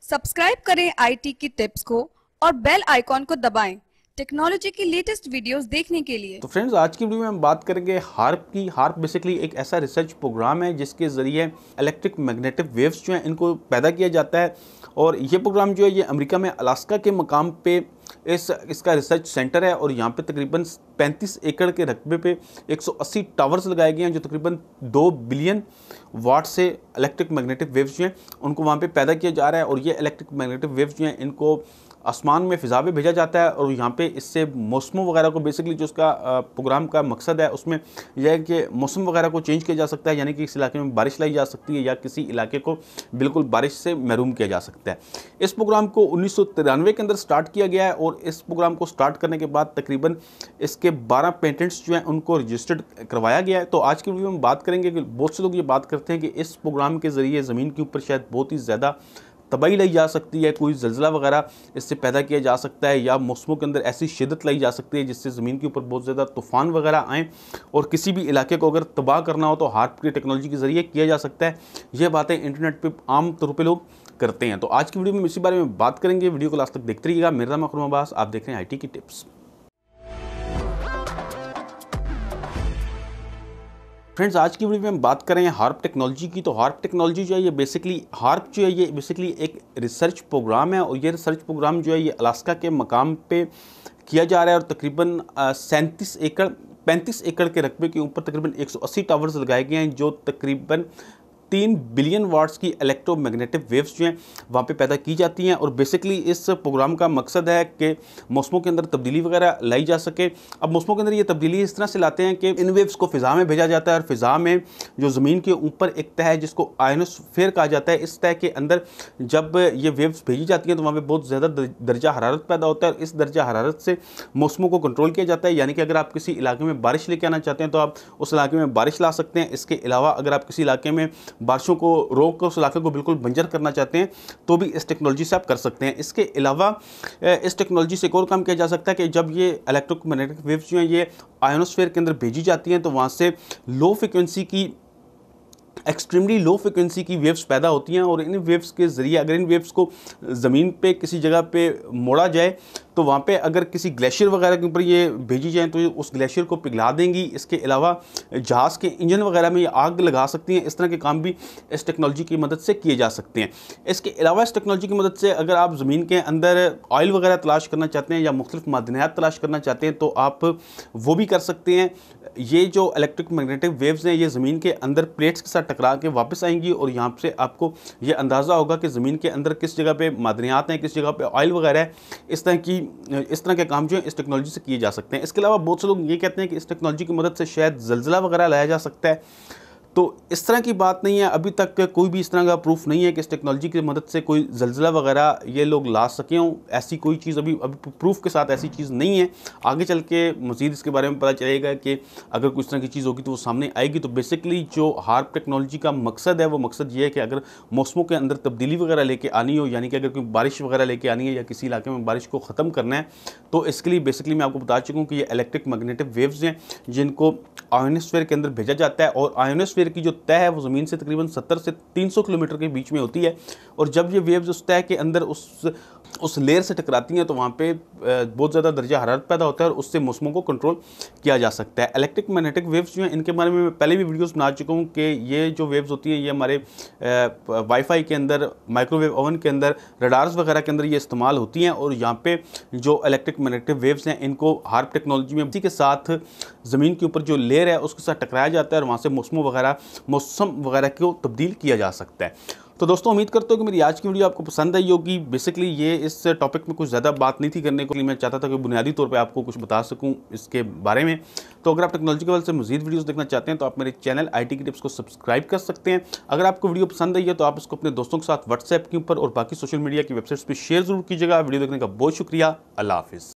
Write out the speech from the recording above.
Subscribe करें IT की tips को और बेल आइकॉन को दबाएं टेक्नोलॉजी की लेटेस्ट वीडियोस देखने के लिए। तो फ्रेंड्स, आज की वीडियो में हम बात करेंगे हार्प की। हार्प बेसिकली एक ऐसा रिसर्च प्रोग्राम है जिसके ज़रिए इलेक्ट्रिक मैग्नेटिक वेव्स जो हैं इनको पैदा किया जाता है। और ये प्रोग्राम जो है ये अमेरिका में अलास्का के मकाम पे इसका रिसर्च सेंटर है। और यहाँ पे तकरीबन 35 एकड़ के रकबे पे 180 टावर्स लगाए गए हैं जो तकरीबन 2 बिलियन वाट से इलेक्ट्रिक मैग्नेटिक वेव्स जो हैं उनको वहाँ पे पैदा किया जा रहा है। और ये इलेक्ट्रिक मैग्नेटिक वेव्स जो हैं इनको आसमान में फ़िज़ा में भेजा जाता है। और यहाँ पे इससे मौसमों वगैरह को बेसिकली जो उसका प्रोग्राम का मकसद है उसमें यह है कि मौसम वगैरह को चेंज किया जा सकता है, यानी कि इस इलाके में बारिश लाई जा सकती है या किसी इलाके को बिल्कुल बारिश से महरूम किया जा सकता है। इस प्रोग्राम को 1993 के अंदर स्टार्ट किया गया है। और इस प्रोग्राम को स्टार्ट करने के बाद तकरीबन इसके 12 पेटेंट्स जो हैं उनको रजिस्टर्ड करवाया गया है। तो आज की वीडियो में बात करेंगे कि बहुत से लोग ये बात करते हैं कि इस प्रोग्राम के ज़रिए ज़मीन के ऊपर शायद बहुत ही ज़्यादा तबाही लाई जा सकती है, कोई ज़लज़ला वगैरह इससे पैदा किया जा सकता है, या मौसमों के अंदर ऐसी शिद्दत लाई जा सकती है जिससे ज़मीन के ऊपर बहुत ज़्यादा तूफ़ान वगैरह आएँ और किसी भी इलाके को अगर तबाह करना हो तो हार्प की टेक्नोलॉजी के ज़रिए किया जा सकता है। ये बातें इंटरनेट पर आम तौर पर लोग करते हैं। तो आज की वीडियो में इसी बारे में बात करेंगे। वीडियो को लास्ट तक देखते रहिएगा। मेरा नाम अकरम अब्बास, आप देख रहे हैं IT की टिप्स। फ्रेंड्स, आज की वीडियो में हम बात करें हार्प टेक्नोलॉजी की। तो हार्प टेक्नोलॉजी जो है ये बेसिकली एक रिसर्च प्रोग्राम है। और ये रिसर्च प्रोग्राम जो है ये अलास्का के मकाम पे किया जा रहा है। और तकरीबन 35 एकड़ के रकबे के ऊपर तकरीबन 180 टावर्स लगाए गए हैं जो तकरीबन 3 बिलियन वाट्स की इलेक्ट्रोमैग्नेटिक वेव्स जो हैं वहाँ पे पैदा की जाती हैं। और बेसिकली इस प्रोग्राम का मकसद है कि मौसमों के अंदर तब्दीली वगैरह लाई जा सके। अब मौसमों के अंदर ये तब्दीली इस तरह से लाते हैं कि इन वेव्स को फ़िज़ा में भेजा जाता है। और फ़िज़ा में जो ज़मीन के ऊपर एक तह है जिसको आयनोस्फीयर कहा जाता है, इस तह के अंदर जब ये वेव्स भेजी जाती हैं तो वहाँ पर बहुत ज़्यादा दर्जा हरारत पैदा होता है। और इस दर्जा हरारत से मौसमों को कंट्रोल किया जाता है, यानी कि अगर आप किसी इलाके में बारिश लेके आना चाहते हैं तो आप उस इलाके में बारिश ला सकते हैं। इसके अलावा अगर आप किसी इलाके में बारिशों को रोक कर उस इलाके को बिल्कुल बंजर करना चाहते हैं तो भी इस टेक्नोलॉजी से आप कर सकते हैं। इसके अलावा इस टेक्नोलॉजी से एक और काम किया जा सकता है कि जब ये इलेक्ट्रोमैग्नेटिक वेव्स जो हैं ये आयोनोस्फीयर के अंदर भेजी जाती हैं तो वहाँ से एक्सट्रीमली लो फ्रिक्वेंसी की वेव्स पैदा होती हैं। और इन वेव्स के ज़रिए अगर इन वेव्स को ज़मीन पे किसी जगह पे मोड़ा जाए तो वहाँ पे अगर किसी ग्लेशियर वगैरह के ऊपर ये भेजी जाए तो ये उस ग्लेशियर को पिघला देंगी। इसके अलावा जहाज़ के इंजन वगैरह में ये आग लगा सकती हैं। इस तरह के काम भी इस टेक्नोलॉजी की मदद से किए जा सकते हैं। इसके अलावा इस टेक्नोलॉजी की मदद से अगर आप ज़मीन के अंदर ऑयल वगैरह तलाश करना चाहते हैं या मुख्तलिफ मादनियात तलाश करना चाहते हैं तो आप वो भी कर सकते हैं। ये जो इलेक्ट्रिक मैग्नेटिक वेव्स हैं ये ज़मीन के अंदर प्लेट्स के साथ टकरा के वापस आएंगी और यहाँ से आपको ये अंदाज़ा होगा कि ज़मीन के अंदर किस जगह पे मादनियात हैं, किस जगह पे ऑयल वगैरह है। इस तरह के काम जो है इस टेक्नोलॉजी से किए जा सकते हैं। इसके अलावा बहुत से लोग ये कहते हैं कि इस टेक्नोलॉजी की मदद से शायद ज़लज़ला वगैरह लाया जा सकता है। तो इस तरह की बात नहीं है, अभी तक कोई भी इस तरह का प्रूफ नहीं है कि इस टेक्नोलॉजी की मदद से कोई ज़लज़ला वगैरह ये लोग ला सके हों। ऐसी कोई चीज़ अभी प्रूफ के साथ ऐसी चीज़ नहीं है। आगे चल के मज़ीद इसके बारे में पता चलेगा कि अगर कुछ तरह की चीज़ होगी तो वो सामने आएगी। तो बेसिकली जो हार्प टेक्नोलॉजी का मकसद है वो मकसद ये है कि अगर मौसमों के अंदर तब्दीली वगैरह लेके आनी हो, यानी कि अगर कोई बारिश वगैरह लेके आनी है या किसी इलाके में बारिश को ख़त्म करना है, तो इसके लिए बेसिकली मैं आपको बता चुका हूँ कि ये इलेक्ट्रिक मैग्नेटिक वेव्स हैं जिनको आयोनोस्फीयर के अंदर भेजा जाता है। और आयोनोस्फीयर की जो तह है वो ज़मीन से तकरीबन 70 से 300 किलोमीटर के बीच में होती है। और जब ये वेव्स उस तह के अंदर उस लेयर से टकराती हैं तो वहाँ पे बहुत ज़्यादा दर्जा हरारत पैदा होता है और उससे मौसमों को कंट्रोल किया जा सकता है। इलेक्ट्रिक मैग्नेटिक वेव्स जो हैं इनके बारे में मैं पहले भी वीडियोस बना चुका हूँ कि ये जो वेव्स होती हैं ये हमारे वाईफाई के अंदर, माइक्रोवेव ओवन के अंदर, रडार्स वगैरह के अंदर ये इस्तेमाल होती हैं। और यहाँ पे जो इलेक्ट्रिक मैग्नेटिक वेव्स हैं इनको हार्प टेक्नोलॉजी में इसी के साथ ज़मीन के ऊपर जो लेयर है उसके साथ टकराया जाता है और वहाँ से मौसम वगैरह को तब्दील किया जा सकता है। तो दोस्तों, उम्मीद करता हूँ कि मेरी आज की वीडियो आपको पसंद आई होगी। बेसिकली ये इस टॉपिक में कुछ ज़्यादा बात नहीं थी करने को, मैं चाहता था कि बुनियादी तौर पे आपको कुछ बता सकूँ इसके बारे में। तो अगर आप टेक्नोलॉजी के हवाले से मज़ीद वीडियोस देखना चाहते हैं तो आप मेरे चैनल IT की टिप्स को सब्सक्राइब कर सकते हैं। अगर आपको वीडियो पसंद आई है तो आप इसको अपने दोस्तों के साथ व्हाट्सएप के ऊपर और बाकी सोशल मीडिया की वेबसाइट्स पर शेयर ज़रूर कीजिएगा। वीडियो देखने का बहुत शुक्रिया। अल्लाह हाफिज़।